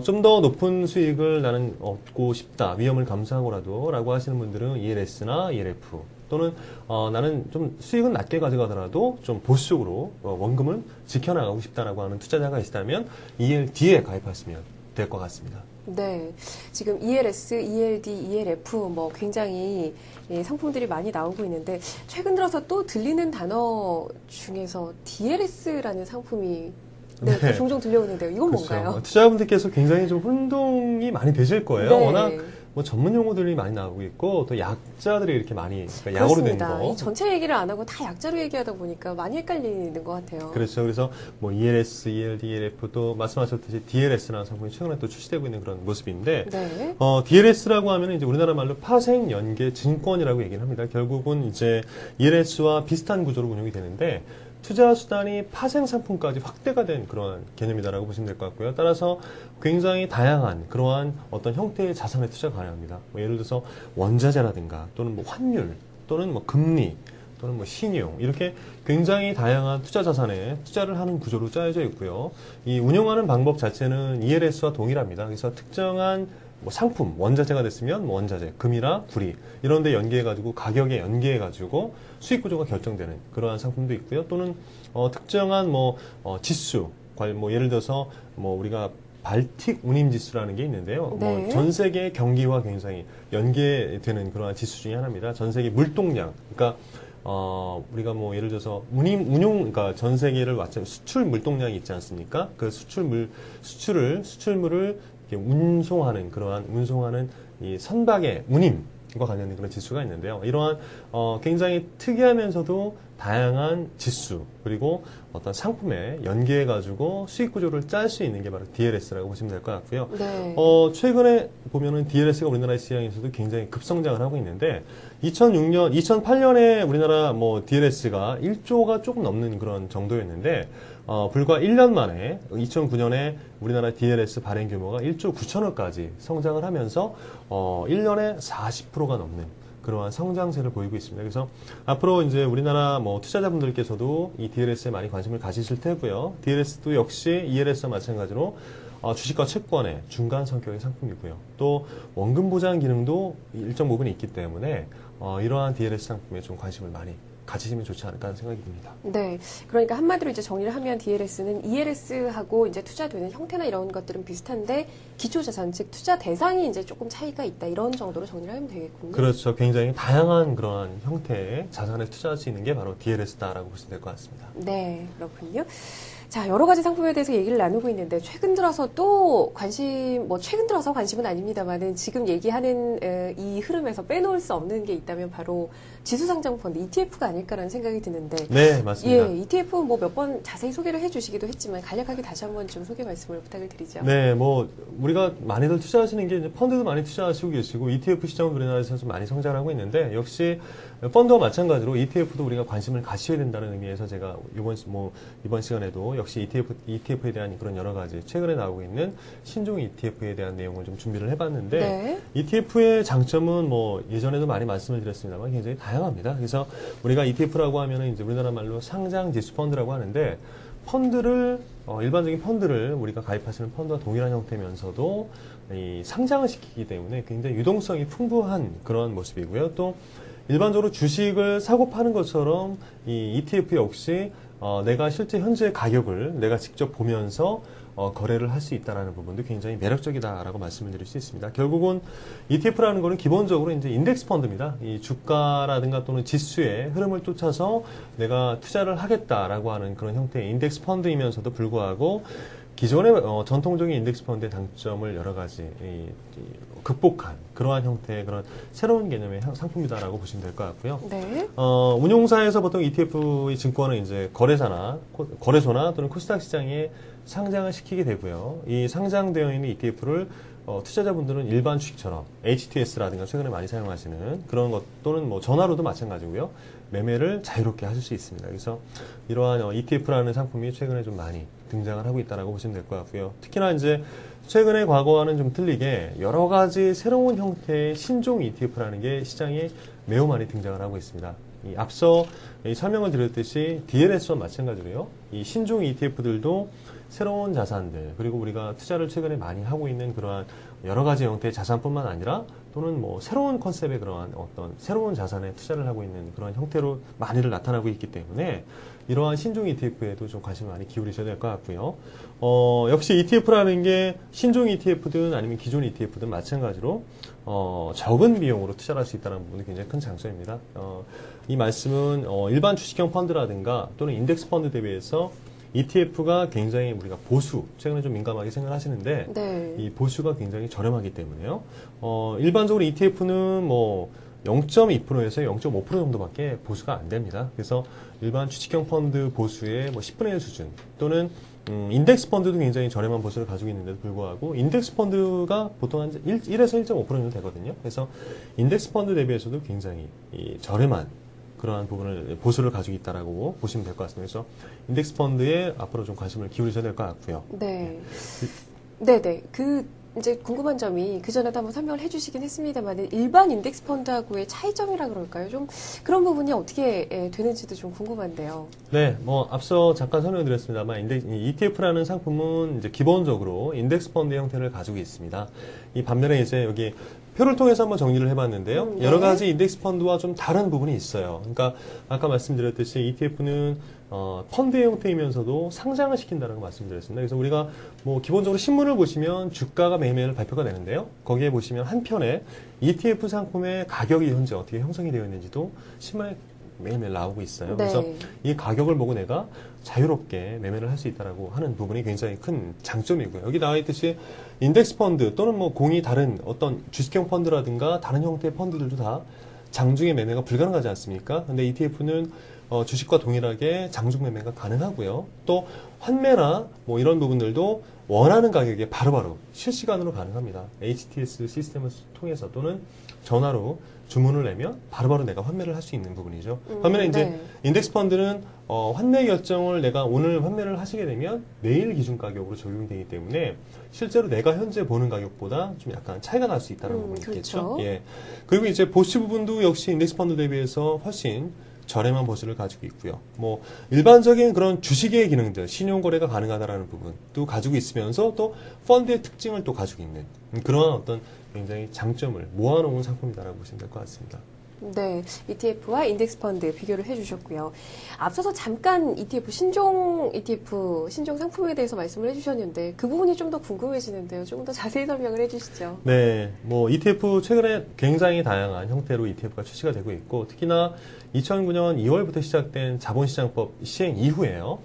좀 더 높은 수익을 나는 얻고 싶다, 위험을 감수하고라도 라고 하시는 분들은 ELS나 ELF 또는 나는 좀 수익은 낮게 가져가더라도 좀 보수적으로 원금을 지켜나가고 싶다라고 하는 투자자가 있다면 ELD에 가입하시면 될 것 같습니다. 네, 지금 ELS, ELD, ELF 뭐 굉장히 상품들이 많이 나오고 있는데 최근 들어서 또 들리는 단어 중에서 DLS라는 상품이 네. 종종 들려오는데요. 이건 그렇죠. 뭔가요? 투자자분들께서 굉장히 좀 혼동이 많이 되실 거예요. 네. 워낙 뭐 전문 용어들이 많이 나오고 있고 또 약자들이 이렇게 많이 그러니까 약어로 된 거. 이 전체 얘기를 안 하고 다 약자로 얘기하다 보니까 많이 헷갈리는 것 같아요. 그렇죠. 그래서 뭐 ELS, ELD, ELF도 말씀하셨듯이 DLS라는 상품이 최근에 또 출시되고 있는 그런 모습인데, 네. DLS라고 하면 이제 우리나라 말로 파생 연계 증권이라고 얘기를 합니다. 결국은 이제 ELS와 비슷한 구조로 운영이 되는데. 투자 수단이 파생 상품까지 확대가 된 그런 개념이다라고 보시면 될 것 같고요. 따라서 굉장히 다양한 그러한 어떤 형태의 자산에 투자가 가능합니다. 뭐 예를 들어서 원자재라든가 또는 뭐 환율 또는 뭐 금리 또는 뭐 신용 이렇게 굉장히 다양한 투자 자산에 투자를 하는 구조로 짜여져 있고요. 이 운영하는 방법 자체는 ELS와 동일합니다. 그래서 특정한 뭐 상품, 원자재가 됐으면 뭐 원자재, 금이나 구리 이런 데 연계해가지고 가격에 연계해가지고 수익 구조가 결정되는 그러한 상품도 있고요. 또는 특정한 뭐 지수, 뭐 예를 들어서 뭐 우리가 발틱 운임 지수라는 게 있는데요. 네. 뭐 전 세계 경기와 굉장히 연계되는 그러한 지수 중에 하나입니다. 전 세계 물동량, 그러니까 우리가 뭐 예를 들어서 그러니까 전 세계를 맞춰 수출 물동량이 있지 않습니까? 그 수출물을 운송하는 이 선박의 운임과 관련된 그런 지수가 있는데요. 이러한 굉장히 특이하면서도 다양한 지수 그리고 어떤 상품에 연계해 가지고 수익 구조를 짤 수 있는 게 바로 DLS라고 보시면 될 것 같고요. 네. 최근에 보면은 DLS가 우리나라 시장에서도 굉장히 급성장을 하고 있는데 2008년에 우리나라 뭐 DLS가 1조가 조금 넘는 그런 정도였는데 불과 1년 만에 2009년에 우리나라 DLS 발행 규모가 1조 9천억까지 성장을 하면서 1년에 40%가 넘는 그러한 성장세를 보이고 있습니다. 그래서 앞으로 이제 우리나라 뭐 투자자분들께서도 이 DLS에 많이 관심을 가지실 테고요. DLS도 역시 ELS와 마찬가지로 주식과 채권의 중간 성격의 상품이고요. 또 원금 보장 기능도 일정 부분 있기 때문에 이러한 DLS 상품에 좀 관심을 많이 가지시면 좋지 않을까 하는 생각이 듭니다. 네. 그러니까 한마디로 이제 정리를 하면 DLS는 ELS하고 이제 투자되는 형태나 이런 것들은 비슷한데 기초자산, 즉 투자 대상이 이제 조금 차이가 있다. 이런 정도로 정리를 하면 되겠군요. 그렇죠. 굉장히 다양한 그러한 형태의 자산에 투자할 수 있는 게 바로 DLS다라고 보시면 될 것 같습니다. 네. 그렇군요. 자, 여러 가지 상품에 대해서 얘기를 나누고 있는데 최근 들어서 또 최근 들어서 관심은 아닙니다만은 지금 얘기하는 이 흐름에서 빼놓을 수 없는 게 있다면 바로 지수상장 펀드 ETF가 아닐까라는 생각이 드는데. 네, 맞습니다. 예, ETF 뭐 몇 번 자세히 소개를 해주시기도 했지만 간략하게 다시 한번 좀 소개 말씀을 부탁을 드리죠. 네, 뭐 우리가 많이들 투자하시는 게 이제 펀드도 많이 투자하시고 계시고 ETF 시장은 우리나라에서 좀 많이 성장하고 있는데 역시 펀드와 마찬가지로 ETF도 우리가 관심을 가져야 된다는 의미에서 제가 이번 시간에도 역시 ETF에 대한 그런 여러 가지 최근에 나오고 있는 신종 ETF에 대한 내용을 좀 준비를 해봤는데 네. ETF의 장점은 뭐 예전에도 많이 말씀을 드렸습니다만 굉장히 다양합니다. 그래서 우리가 ETF라고 하면은 이제 우리나라 말로 상장 지수 펀드라고 하는데 일반적인 펀드를 우리가 가입하시는 펀드와 동일한 형태면서도 이 상장을 시키기 때문에 굉장히 유동성이 풍부한 그런 모습이고요. 또 일반적으로 주식을 사고 파는 것처럼 이 ETF 역시 내가 실제 현재 가격을 내가 직접 보면서 거래를 할 수 있다는 부분도 굉장히 매력적이다라고 말씀을 드릴 수 있습니다. 결국은 ETF라는 거는 기본적으로 이제 인덱스 펀드입니다. 이 주가라든가 또는 지수의 흐름을 쫓아서 내가 투자를 하겠다라고 하는 그런 형태의 인덱스 펀드이면서도 불구하고 기존의 전통적인 인덱스 펀드의 단점을 여러 가지 극복한 그러한 형태의 그런 새로운 개념의 상품이다라고 보시면 될 것 같고요. 네. 운용사에서 보통 ETF 증권은 이제 거래소나 또는 코스닥 시장에 상장을 시키게 되고요. 이 상장되어 있는 ETF를 투자자분들은 일반 주식처럼 HTS라든가 최근에 많이 사용하시는 그런 것 또는 뭐 전화로도 마찬가지고요. 매매를 자유롭게 하실 수 있습니다. 그래서 이러한 ETF라는 상품이 최근에 좀 많이 등장을 하고 있다라고 보시면 될 것 같고요. 특히나 이제 최근에 과거와는 좀 틀리게 여러 가지 새로운 형태의 신종 ETF라는 게 시장에 매우 많이 등장을 하고 있습니다. 앞서 설명을 드렸듯이 DLS와 마찬가지로요. 이 신종 ETF들도 새로운 자산들, 그리고 우리가 투자를 최근에 많이 하고 있는 그러한 여러 가지 형태의 자산뿐만 아니라 또는 뭐 새로운 컨셉의 그러한 어떤 새로운 자산에 투자를 하고 있는 그런 형태로 많이들 나타나고 있기 때문에 이러한 신종 ETF에도 좀 관심을 많이 기울이셔야 될 것 같고요. 역시 ETF라는 게 신종 ETF든 아니면 기존 ETF든 마찬가지로 적은 비용으로 투자를 할 수 있다는 부분이 굉장히 큰 장점입니다. 이 말씀은 일반 주식형 펀드라든가 또는 인덱스 펀드 대비해서 ETF가 굉장히 우리가 보수, 최근에 좀 민감하게 생각하시는데 네. 이 보수가 굉장히 저렴하기 때문에요. 일반적으로 ETF는 뭐 0.2%에서 0.5% 정도밖에 보수가 안 됩니다. 그래서 일반 주식형 펀드 보수의 뭐 10분의 1 수준 또는 인덱스 펀드도 굉장히 저렴한 보수를 가지고 있는데도 불구하고 인덱스 펀드가 보통 한 1에서 1.5% 정도 되거든요. 그래서 인덱스 펀드 대비해서도 굉장히 저렴한 그러한 부분을 보수를 가지고 있다라고 보시면 될 것 같습니다. 그래서 인덱스 펀드에 앞으로 좀 관심을 기울이셔야 될 것 같고요. 네. 네네. 이제 궁금한 점이 그전에도 한번 설명을 해주시긴 했습니다만 일반 인덱스 펀드하고의 차이점이라 그럴까요? 좀 그런 부분이 어떻게 되는지도 좀 궁금한데요. 네, 뭐 앞서 잠깐 설명드렸습니다만 ETF라는 상품은 이제 기본적으로 인덱스 펀드 형태를 가지고 있습니다. 이 반면에 이제 여기 표를 통해서 한번 정리를 해봤는데요. 네. 여러 가지 인덱스 펀드와 좀 다른 부분이 있어요. 그러니까 아까 말씀드렸듯이 ETF는 펀드의 형태이면서도 상장을 시킨다는 거 말씀드렸습니다. 그래서 우리가 뭐 기본적으로 신문을 보시면 주가가 매일매일 발표가 되는데요. 거기에 보시면 한편에 ETF 상품의 가격이 현재 어떻게 형성이 되어 있는지도 신문에 매일매일 나오고 있어요. 네. 그래서 이 가격을 보고 내가 자유롭게 매매를 할 수 있다라고 하는 부분이 굉장히 큰 장점이고요. 여기 나와 있듯이 인덱스 펀드 또는 뭐 공이 다른 어떤 주식형 펀드라든가 다른 형태의 펀드들도 다 장중에 매매가 불가능하지 않습니까? 근데 ETF는 주식과 동일하게 장중 매매가 가능하고요. 또 환매나 뭐 이런 부분들도 원하는 가격에 바로바로 실시간으로 가능합니다. HTS 시스템을 통해서 또는 전화로 주문을 내면 바로바로 내가 환매를 할 수 있는 부분이죠. 반면에 이제 네. 인덱스 펀드는 환매 결정을 내가 오늘 환매를 하시게 되면 내일 기준 가격으로 적용이 되기 때문에 실제로 내가 현재 보는 가격보다 좀 약간 차이가 날 수 있다는 부분이 있겠죠. 그렇죠. 예. 그리고 이제 보수 부분도 역시 인덱스 펀드 대비해서 훨씬 저렴한 보수를 가지고 있고요. 뭐 일반적인 그런 주식의 기능들, 신용 거래가 가능하다라는 부분도 가지고 있으면서 또 펀드의 특징을 또 가지고 있는 그러한 어떤 굉장히 장점을 모아놓은 상품이다라고 보시면 될 것 같습니다. 네, ETF와 인덱스 펀드 비교를 해주셨고요. 앞서서 잠깐 ETF, 신종 ETF, 신종 상품에 대해서 말씀을 해주셨는데 그 부분이 좀 더 궁금해지는데요. 조금 더 자세히 설명을 해주시죠. 네, 뭐 ETF 최근에 굉장히 다양한 형태로 ETF가 출시가 되고 있고 특히나 2009년 2월부터 시작된 자본시장법 시행 이후에요.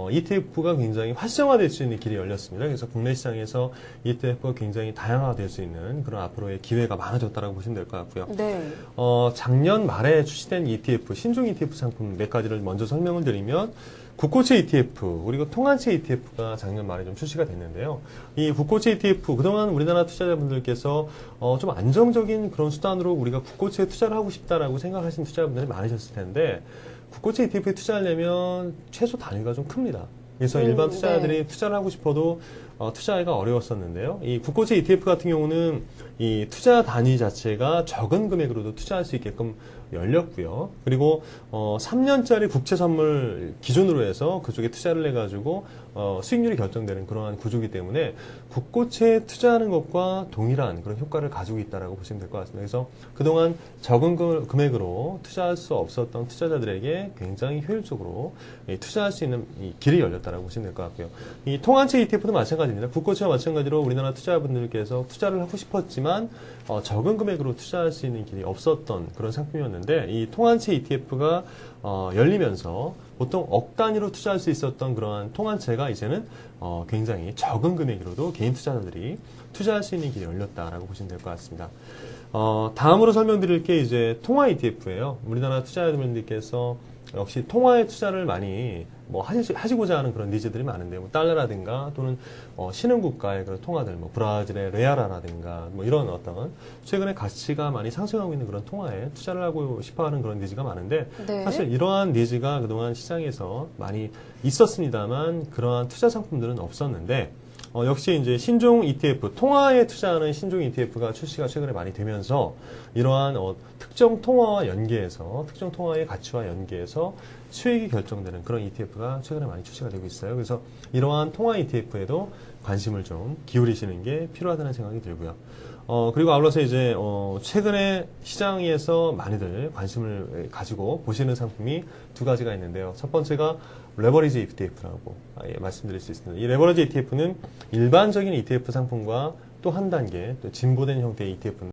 ETF가 굉장히 활성화될 수 있는 길이 열렸습니다. 그래서 국내 시장에서 ETF가 굉장히 다양화될 수 있는 그런 앞으로의 기회가 많아졌다고 보시면 될 것 같고요. 네. 작년 말에 출시된 ETF, 신종 ETF 상품 몇 가지를 먼저 설명을 드리면 국고채 ETF, 그리고 통한채 ETF가 작년 말에 좀 출시가 됐는데요. 이 국고채 ETF, 그동안 우리나라 투자자분들께서 좀 안정적인 그런 수단으로 우리가 국고채에 투자를 하고 싶다라고 생각하시는 투자자분들이 많으셨을 텐데 국고채 ETF에 투자하려면 최소 단위가 좀 큽니다. 그래서 일반 투자자들이 네. 투자를 투자를 하고 싶어도 투자하기가 어려웠었는데요. 이 국고채 ETF 같은 경우는 이 투자 단위 자체가 적은 금액으로도 투자할 수 있게끔 열렸고요. 그리고 3년짜리 국채 선물 기준으로 해서 그쪽에 투자를 해가지고 수익률이 결정되는 그러한 구조이기 때문에 국고채에 투자하는 것과 동일한 그런 효과를 가지고 있다라고 보시면 될 것 같습니다. 그래서 그동안 적은 금액으로 투자할 수 없었던 투자자들에게 굉장히 효율적으로 투자할 수 있는 이 길이 열렸다라고 보시면 될 것 같고요. 이 통한채 ETF도 마찬가지입니다. 국고채와 마찬가지로 우리나라 투자자분들께서 투자를 하고 싶었지만 적은 금액으로 투자할 수 있는 길이 없었던 그런 상품이었는데 이 통한채 ETF가 열리면서 보통 억 단위로 투자할 수 있었던 그러한 통한채가 이제는 굉장히 적은 금액으로도 개인 투자자들이 투자할 수 있는 길이 열렸다라고 보시면 될 것 같습니다. 다음으로 설명드릴 게 이제 통화 ETF예요. 우리나라 투자자분들께서 역시 통화에 투자를 많이 뭐 하시고자 하는 그런 니즈들이 많은데 뭐 달러라든가 또는 신흥국가의 그런 통화들 뭐 브라질의 레아라라든가 뭐 이런 어떤 최근에 가치가 많이 상승하고 있는 그런 통화에 투자를 하고 싶어하는 그런 니즈가 많은데 네. 사실 이러한 니즈가 그동안 시장에서 많이 있었습니다만 그러한 투자 상품들은 없었는데 역시 이제 신종 ETF, 통화에 투자하는 신종 ETF가 출시가 최근에 많이 되면서 이러한 특정 통화와 연계해서 특정 통화의 가치와 연계해서 수익이 결정되는 그런 ETF가 최근에 많이 출시가 되고 있어요. 그래서 이러한 통화 ETF에도 관심을 좀 기울이시는 게 필요하다는 생각이 들고요. 그리고 아울러서 이제 최근에 시장에서 많이들 관심을 가지고 보시는 상품이 두 가지가 있는데요. 첫 번째가 레버리지 ETF라고 말씀드릴 수 있습니다. 이 레버리지 ETF는 일반적인 ETF 상품과 또 한 단계 또 진보된 형태의 ETF는